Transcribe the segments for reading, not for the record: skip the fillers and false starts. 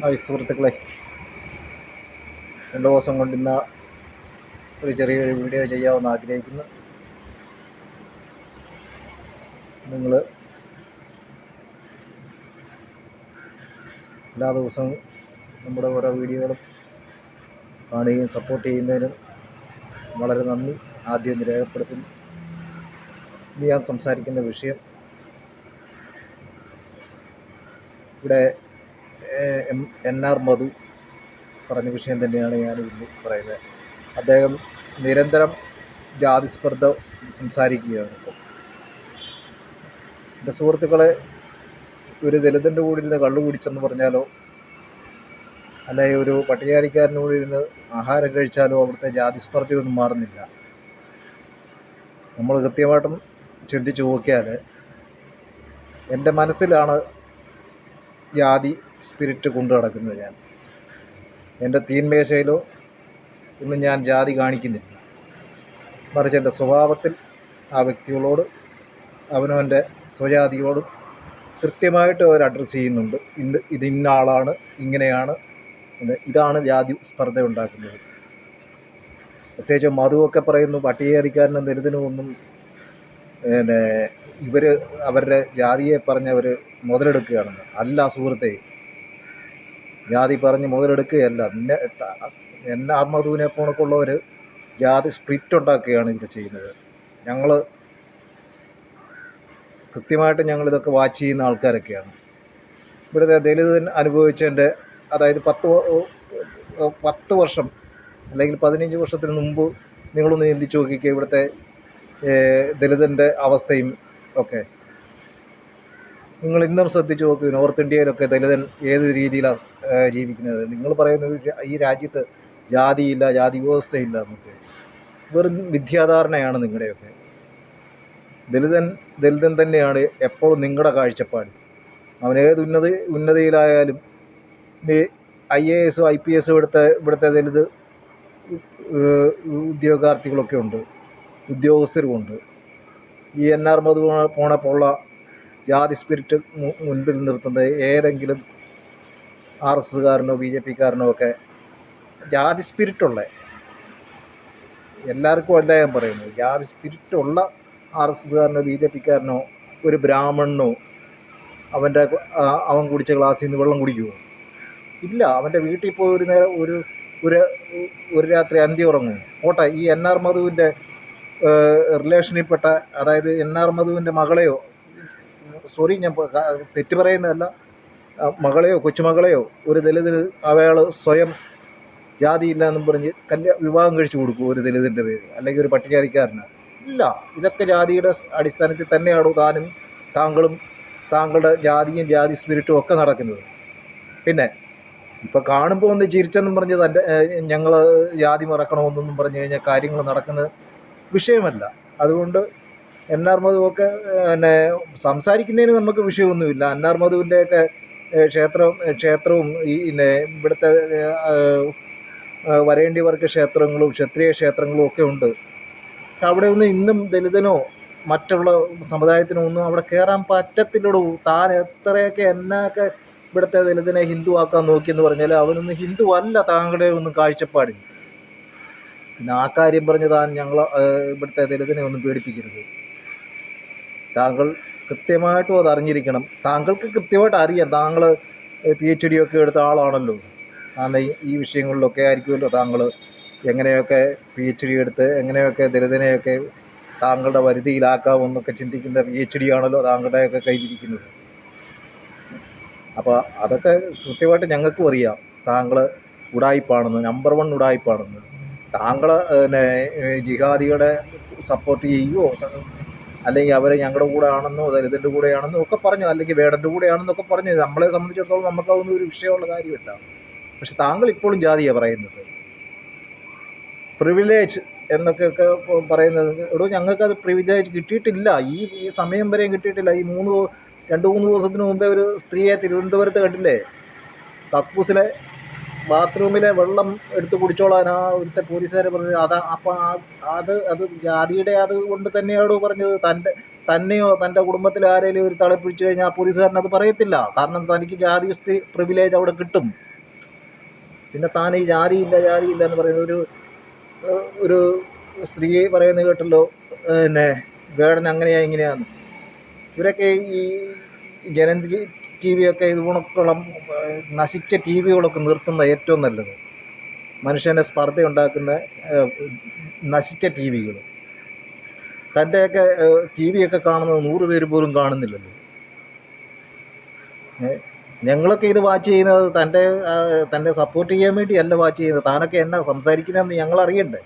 Hi സുഹൃത്തുക്കളെ, 2 ദിവസം കൊണ്ട് ഇന്ന് ഒരു ചെറിയൊരു വീഡിയോ ചെയ്യാമെന്ന് ആഗ്രഹിക്കുന്നു. നിങ്ങൾ എല്ലാ ദിവസവും നമ്മുടെ ഓരോ വീഡിയോകളും കാണുകയും സപ്പോർട്ട് ചെയ്യുന്നതിനും വളരെ നന്ദി ആദ്യം രേഖപ്പെടുത്തുന്നു. ഇന്ന് ഞാൻ സംസാരിക്കുന്ന വിഷയം ഇവിടെ NR മധു പറഞ്ഞ വിഷയം തന്നെയാണ് ഞാൻ ഇന്ന് പറയുന്നത്. അദ്ദേഹം നിരന്തരം ജാതിസ്പർദ്ധ സംസാരിക്കുകയാണ്. ഇപ്പോൾ എൻ്റെ സുഹൃത്തുക്കളെ, ഒരു ദലിതൻ്റെ കൂടെ ഇരുന്ന് കള്ളു കുടിച്ചെന്ന് പറഞ്ഞാലോ, അല്ലെങ്കിൽ ഒരു പട്ടികജാതിക്കാരനോട് ഇരുന്ന് ആഹാരം കഴിച്ചാലോ അവിടുത്തെ ജാതിസ്പർദ്ധയൊന്നും മാറുന്നില്ല. നമ്മൾ കൃത്യമായിട്ടും ചിന്തിച്ച് നോക്കിയാൽ എൻ്റെ മനസ്സിലാണ് ജാതി സ്പിരിറ്റ് കൊണ്ടു നടക്കുന്നത്. ഞാൻ എൻ്റെ തീന്മേശയിലോ ഒന്നും ഞാൻ ജാതി കാണിക്കുന്നില്ല. മറിച്ച് എൻ്റെ സ്വഭാവത്തിൽ ആ വ്യക്തികളോട്, അവനവൻ്റെ സ്വജാതിയോടും കൃത്യമായിട്ട് അവർ അഡ്രസ്സ് ചെയ്യുന്നുണ്ട്. ഇത് ഇന്ന ആളാണ്, ഇങ്ങനെയാണ്. ഇതാണ് ജാതി സ്പർദ്ധ ഉണ്ടാക്കുന്നത്. പ്രത്യേകിച്ച് മധുവൊക്കെ പറയുന്നു പട്ടികജാതിക്കാരനും ദലിതനും ഒന്നും ഇവർ അവരുടെ ജാതിയെ പറഞ്ഞ് അവർ മുതലെടുക്കുകയാണെന്ന്. അല്ല സുഹൃത്തെ, ജാതി പറഞ്ഞ് മുതലെടുക്കുകയല്ല. NR മധുവിനെ പോണക്കുള്ളവർ ജാതി സ്പ്ലിറ്റ് ഉണ്ടാക്കുകയാണ് ഇവർ ചെയ്യുന്നത്. ഞങ്ങൾ കൃത്യമായിട്ട് ഞങ്ങളിതൊക്കെ വാച്ച് ചെയ്യുന്ന ആൾക്കാരൊക്കെയാണ്. ഇവിടുത്തെ ദലിതൻ അനുഭവിച്ചതിൻ്റെ, അതായത് 10 വർഷം അല്ലെങ്കിൽ 15 വർഷത്തിന് മുമ്പ് നിങ്ങളൊന്ന് ചിന്തിച്ച് നോക്കിക്കുക ഇവിടുത്തെ ദലിതൻ്റെ അവസ്ഥയും ഒക്കെ. നിങ്ങൾ ഇന്നും ശ്രദ്ധിച്ച് നോക്കുക, നോർത്ത് ഇന്ത്യയിലൊക്കെ ദലിതൻ ഏത് രീതിയിലാണ് ജീവിക്കുന്നത്. നിങ്ങൾ പറയുന്നത് ഈ രാജ്യത്ത് ജാതിയില്ല, ജാതി വ്യവസ്ഥയില്ല എന്നൊക്കെ. വെറും വിദ്യാധാരണയാണ് നിങ്ങളുടെയൊക്കെ. ദലിതൻ തന്നെയാണ് എപ്പോഴും നിങ്ങളുടെ കാഴ്ചപ്പാട്. അവനേത് ഉന്നതിയിലായാലും IAS IPS ഇവിടുത്തെ ദലിത് ഉദ്യോഗാർത്ഥികളൊക്കെ ഉണ്ട്, ഉദ്യോഗസ്ഥരുമുണ്ട്. ഈ NR മധു പോണപ്പോഴുള്ള ജാതി സ്പിരിറ്റ് മുൻപിൽ നിർത്തുന്നത് ഏതെങ്കിലും RSSകാരനോ BJPക്കാരനോ ഒക്കെ ജാതി സ്പിരിറ്റുള്ള, എല്ലാവർക്കും അല്ല ഞാൻ പറയുന്നത്, ജാതി സ്പിരിറ്റുള്ള RSSകാരനോ BJPക്കാരനോ ഒരു ബ്രാഹ്മണനോ അവൻ കുടിച്ച ഗ്ലാസ്സിൽ നിന്ന് വെള്ളം കുടിക്കുമോ? ഇല്ല. അവൻ്റെ വീട്ടിൽ പോയി ഒരു നേരം ഒരു രാത്രി അന്തി ഉറങ്ങും. പോട്ടെ, ഈ NR മധുവിൻ്റെ റിലേഷനിൽപ്പെട്ട, അതായത് NR മധുവിൻ്റെ മകളെയോ, സോറി ഞാൻ തെറ്റ് പറയുന്നതല്ല, മകളെയോ കൊച്ചുമകളെയോ ഒരു ദലിതിന് അയാൾ സ്വയം ജാതിയില്ല എന്നും പറഞ്ഞ് വിവാഹം കഴിച്ചു കൊടുക്കും ഒരു ദലിതിൻ്റെ പേര്, അല്ലെങ്കിൽ ഒരു പട്ടികജാതിക്കാരന്? ഇല്ല. ഇതൊക്കെ ജാതിയുടെ അടിസ്ഥാനത്തിൽ തന്നെയാണോ താങ്കളും താങ്കളുടെ ജാതിയും ജാതി സ്പിരിറ്റും ഒക്കെ നടക്കുന്നത്? പിന്നെ ഇപ്പം കാണുമ്പോൾ ഒന്ന് ചിരിച്ചെന്നും പറഞ്ഞ് ഞങ്ങൾ ജാതി മറക്കണമെന്നൊന്നും പറഞ്ഞു കഴിഞ്ഞാൽ കാര്യങ്ങൾ നടക്കുന്ന വിഷയമല്ല. അതുകൊണ്ട് NR മധുവൊക്കെ സംസാരിക്കുന്നതിന് നമുക്ക് വിഷയമൊന്നുമില്ല. NR മധുവിൻ്റെയൊക്കെ ക്ഷേത്രവും ഇവിടുത്തെ വരേണ്ടിയവർക്ക് ക്ഷേത്രങ്ങളും ക്ഷത്രിയ ക്ഷേത്രങ്ങളും ഒക്കെ ഉണ്ട്. പക്ഷെ അവിടെ ഒന്നും ഇന്നും ദലിതനോ മറ്റുള്ള സമുദായത്തിനോ ഒന്നും അവിടെ കയറാൻ പറ്റത്തില്ലടൂ. താൻ എത്രയൊക്കെ എന്നൊക്കെ ഇവിടുത്തെ ദലിതനെ ഹിന്ദു ആക്കാൻ നോക്കിയെന്ന് പറഞ്ഞാൽ അവനൊന്നും ഹിന്ദു അല്ല താങ്കളുടെ ഒന്നും കാഴ്ചപ്പാടിൽ. പിന്നെ ആ കാര്യം പറഞ്ഞ് താൻ ഇവിടുത്തെ ദലിതനെ ഒന്നും പേടിപ്പിക്കരുത്. താങ്കൾ കൃത്യമായിട്ടും അത് അറിഞ്ഞിരിക്കണം. താങ്കൾക്ക് കൃത്യമായിട്ട് അറിയാം, താങ്കൾ PhD ഒക്കെ എടുത്ത ആളാണല്ലോ. കാരണം ഈ വിഷയങ്ങളിലൊക്കെ ആയിരിക്കുമല്ലോ താങ്കൾ എങ്ങനെയൊക്കെ PhD എടുത്ത് എങ്ങനെയൊക്കെ ദലിതനെയൊക്കെ താങ്കളുടെ വരുതിയിലാക്കാമെന്നൊക്കെ ചിന്തിക്കുന്ന PhD ആണല്ലോ താങ്കളുടെയൊക്കെ കയ്യിലിരിക്കുന്നത്. അപ്പോൾ അതൊക്കെ കൃത്യമായിട്ട് ഞങ്ങൾക്കും അറിയാം. താങ്കൾ ഉഡായിപ്പാണെന്ന്, നമ്പർ 1 ഉഡായിപ്പാണെന്ന്. താങ്കൾ ജിഹാദികളെ സപ്പോർട്ട് ചെയ്യുമോ, അല്ലെങ്കിൽ അവരെ ഞങ്ങളുടെ കൂടെ ആണെന്നോ ദലിതൻ്റെ കൂടെയാണെന്നോ ഒക്കെ പറഞ്ഞു, അല്ലെങ്കിൽ വേടൻ്റെ കൂടെയാണെന്നൊക്കെ പറഞ്ഞു. നമ്മളെ സംബന്ധിച്ചിടത്തോളം നമുക്കതൊന്നും ഒരു വിഷയമുള്ള കാര്യമല്ല. പക്ഷെ താങ്കൾ ഇപ്പോഴും ജാതിയാണ് പറയുന്നത്, പ്രിവിലേജ് എന്നൊക്കെ പറയുന്നത്. എടോ, ഞങ്ങൾക്കത് പ്രിവിലേജ് കിട്ടിയിട്ടില്ല. ഈ സമയം വരെയും കിട്ടിയിട്ടില്ല. ഈ 2-3 ദിവസത്തിന് മുമ്പേ ഒരു സ്ത്രീയെ തിരുവനന്തപുരത്ത് കണ്ടില്ലേ, കക്കൂസിലെ ബാത്റൂമിലെ വെള്ളം എടുത്ത് കുടിച്ചോളാൻ ആ ഒരുത്തെ പോലീസുകാരെ പറഞ്ഞത്. അപ്പം അത് ജാതിയുടെ അത് കൊണ്ട് തന്നെയാണോ പറഞ്ഞത്? തന്നെയോ തൻ്റെ കുടുംബത്തിൽ ആരെങ്കിലും ഒരു തളപ്പിടിച്ചു കഴിഞ്ഞാൽ ആ പോലീസുകാരൻ അത് പറയത്തില്ല. കാരണം തനിക്ക് ജാതി പ്രിവിലേജ് അവിടെ കിട്ടും. പിന്നെ താൻ ഈ ജാതിയില്ല എന്ന് പറയുന്ന ഒരു സ്ത്രീ പറയുന്നത് കേട്ടല്ലോ, പിന്നെ വേടൻ അങ്ങനെയാ ഇങ്ങനെയാന്ന്. ഇവരൊക്കെ ഈ ജനന്തി ടി വിയൊക്കെ ഇതുകൊണ്ടുള്ള നശിച്ച ടി വികളൊക്കെ നിർത്തുന്ന ഏറ്റവും നല്ലത്. മനുഷ്യൻ്റെ സ്പർദ്ധ ഉണ്ടാക്കുന്ന നശിച്ച ടി വികൾ. തൻ്റെയൊക്കെ ടി വിയൊക്കെ കാണുന്നത് 100 പേര് പോലും കാണുന്നില്ലല്ലോ. ഞങ്ങളൊക്കെ ഇത് വാച്ച് ചെയ്യുന്നത് തൻ്റെ സപ്പോർട്ട് ചെയ്യാൻ വേണ്ടിയല്ല വാച്ച് ചെയ്യുന്നത്. താനൊക്കെ എന്നാ സംസാരിക്കുന്നതെന്ന് ഞങ്ങൾ അറിയണ്ടേ.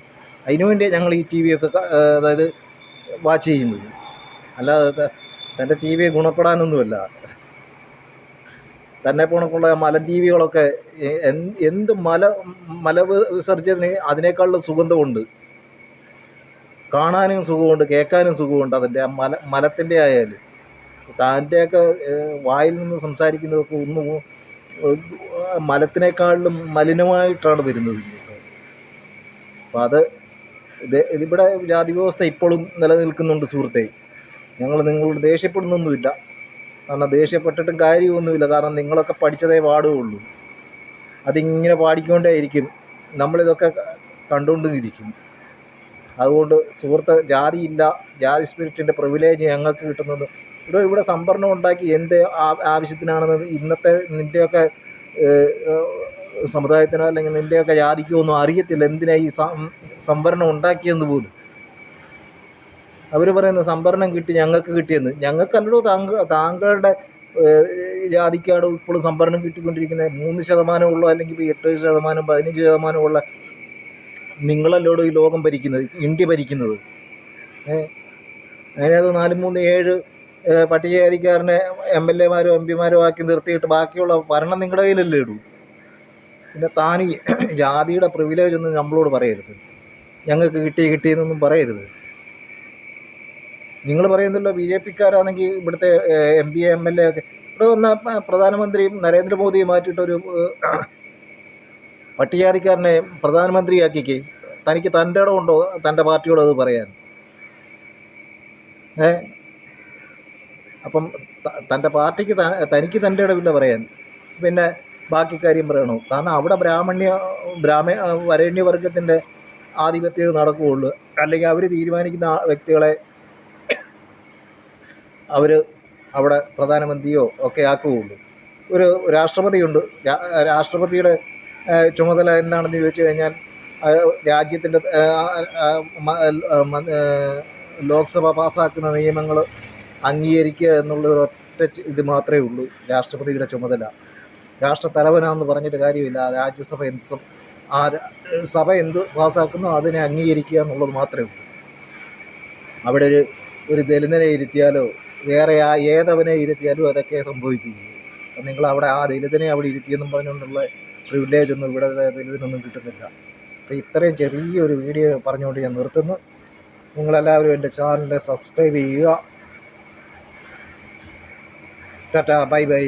അതിനുവേണ്ടിയാണ് ഞങ്ങൾ ഈ ടി വിയൊക്കെ അതായത് വാച്ച് ചെയ്യുന്നത്. അല്ലാതെ തൻ്റെ ടി വി ഗുണപ്പെടാനൊന്നുമല്ല. തന്നെ പോണക്കുള്ള മലം ടി വികളൊക്കെ എന്ത് മല വിസർജന അതിനേക്കാളും സുഗന്ധമുണ്ട്, കാണാനും സുഖമുണ്ട്, കേൾക്കാനും സുഖമുണ്ട്. അതിൻ്റെ ആ മലത്തിൻ്റെ ആയാലും താൻ്റെയൊക്കെ വായിൽ നിന്ന് സംസാരിക്കുന്നതൊക്കെ ഒന്നും മലത്തിനേക്കാളിലും മലിനമായിട്ടാണ് വരുന്നത്. അപ്പം ഇതിവിടെ ജാതി വ്യവസ്ഥ ഇപ്പോഴും നിലനിൽക്കുന്നുണ്ട് സുഹൃത്തെ. ഞങ്ങൾ നിങ്ങളോട് ദേഷ്യപ്പെടുന്നൊന്നുമില്ല, കാരണം ദേഷ്യപ്പെട്ടിട്ടും കാര്യമൊന്നുമില്ല. കാരണം നിങ്ങളൊക്കെ പഠിച്ചതേ പാടുകയുള്ളൂ. അതിങ്ങനെ പാടിക്കൊണ്ടേയിരിക്കും, നമ്മളിതൊക്കെ കണ്ടുകൊണ്ടിരിക്കും. അതുകൊണ്ട് സുഹൃത്ത്, ജാതിയില്ല, ജാതി സ്പിരിറ്റിൻ്റെ പ്രിവിലേജ് ഞങ്ങൾക്ക് കിട്ടുന്നത് ഇവിടെ സംഭരണം ഉണ്ടാക്കി എന്ത് ആവശ്യത്തിനാണെന്ന് ഇന്നത്തെ നിൻ്റെയൊക്കെ സമുദായത്തിനോ അല്ലെങ്കിൽ നിൻ്റെയൊക്കെ ജാതിക്കോ ഒന്നും അറിയത്തില്ല എന്തിനാ ഈ സംഭരണം ഉണ്ടാക്കിയെന്ന് പോലും. അവർ പറയുന്നത് സംഭരണം കിട്ടി, ഞങ്ങൾക്ക് കിട്ടിയെന്ന്. ഞങ്ങൾക്കല്ലോ താങ്കളുടെ ജാതിക്കാണ് ഇപ്പോഴും സംഭരണം കിട്ടിക്കൊണ്ടിരിക്കുന്നത്. 3% ഉള്ളൂ, അല്ലെങ്കിൽ 8%, 15% ഉള്ള നിങ്ങളല്ലോട് ഈ ലോകം ഭരിക്കുന്നത്, ഇന്ത്യ ഭരിക്കുന്നത്. അതിനകത്ത് 4, 3, 7 പട്ടികജാതിക്കാരനെ MLA മാരോ MP മാരോ ആക്കി നിർത്തിയിട്ട് ബാക്കിയുള്ള ഭരണം നിങ്ങളുടെ കയ്യിലല്ലേ ഇടൂ. പിന്നെ താൻ ജാതിയുടെ പ്രിവിലേജ് ഒന്നും നമ്മളോട് പറയരുത്, ഞങ്ങൾക്ക് കിട്ടിയെന്നൊന്നും പറയരുത്. നിങ്ങൾ പറയുന്നല്ലോ BJP-ക്കാരാണെങ്കിൽ ഇവിടുത്തെ MP MLA ഒക്കെ ഇവിടെ വന്ന പ്രധാനമന്ത്രിയും നരേന്ദ്രമോദിയെ മാറ്റിയിട്ടൊരു പട്ടികജാതിക്കാരനെ പ്രധാനമന്ത്രിയാക്കിക്കേ. തനിക്ക് തൻ്റെ ഇടമുണ്ടോ തൻ്റെ പാർട്ടിയോട് അത് പറയാൻ? അപ്പം തൻ്റെ പാർട്ടിക്ക് തനിക്ക് തൻ്റെ ഇടമില്ല പറയാൻ, പിന്നെ ബാക്കി കാര്യം പറയണോ? കാരണം അവിടെ വരേണ്യവർഗത്തിൻ്റെ ആധിപത്യം നടക്കുകയുള്ളൂ. അല്ലെങ്കിൽ അവർ തീരുമാനിക്കുന്ന വ്യക്തികളെ അവർ അവിടെ പ്രധാനമന്ത്രിയോ ഒക്കെ ആക്കുകയുള്ളൂ. ഒരു രാഷ്ട്രപതിയുണ്ട്. രാഷ്ട്രപതിയുടെ ചുമതല എന്താണെന്ന് ചോദിച്ചു കഴിഞ്ഞാൽ രാജ്യത്തിൻ്റെ ലോക്സഭ പാസ്സാക്കുന്ന നിയമങ്ങൾ അംഗീകരിക്കുക എന്നുള്ള ഒറ്റ ഇത് മാത്രമേ ഉള്ളൂ രാഷ്ട്രപതിയുടെ ചുമതല. രാഷ്ട്രത്തലവനാണെന്ന് പറഞ്ഞിട്ട് കാര്യമില്ല. രാജ്യസഭ സഭ എന്ത് പാസ്സാക്കുന്നോ അതിനെ അംഗീകരിക്കുക എന്നുള്ളത് മാത്രമേ ഉള്ളൂ. അവിടെ ഒരു ദലിതനെ ഇരുത്തിയാലോ വേറെ ഏതവനെ ഇരുത്തിയാലും അതൊക്കെ സംഭവിക്കുകയുള്ളൂ. അപ്പം നിങ്ങൾ അവിടെ ദലിതനെ അവിടെ ഇരുത്തിയെന്നും പറഞ്ഞുകൊണ്ടുള്ള പ്രിവിലേജ് ഒന്നും ഇവിടെ ദലിതനൊന്നും കിട്ടുന്നില്ല. അപ്പോൾ ഇത്രയും ചെറിയൊരു വീഡിയോ പറഞ്ഞുകൊണ്ട് ഞാൻ നിർത്തുന്നു. നിങ്ങളെല്ലാവരും എൻ്റെ ചാനലിനെ സബ്സ്ക്രൈബ് ചെയ്യുക. Tata, bye bye.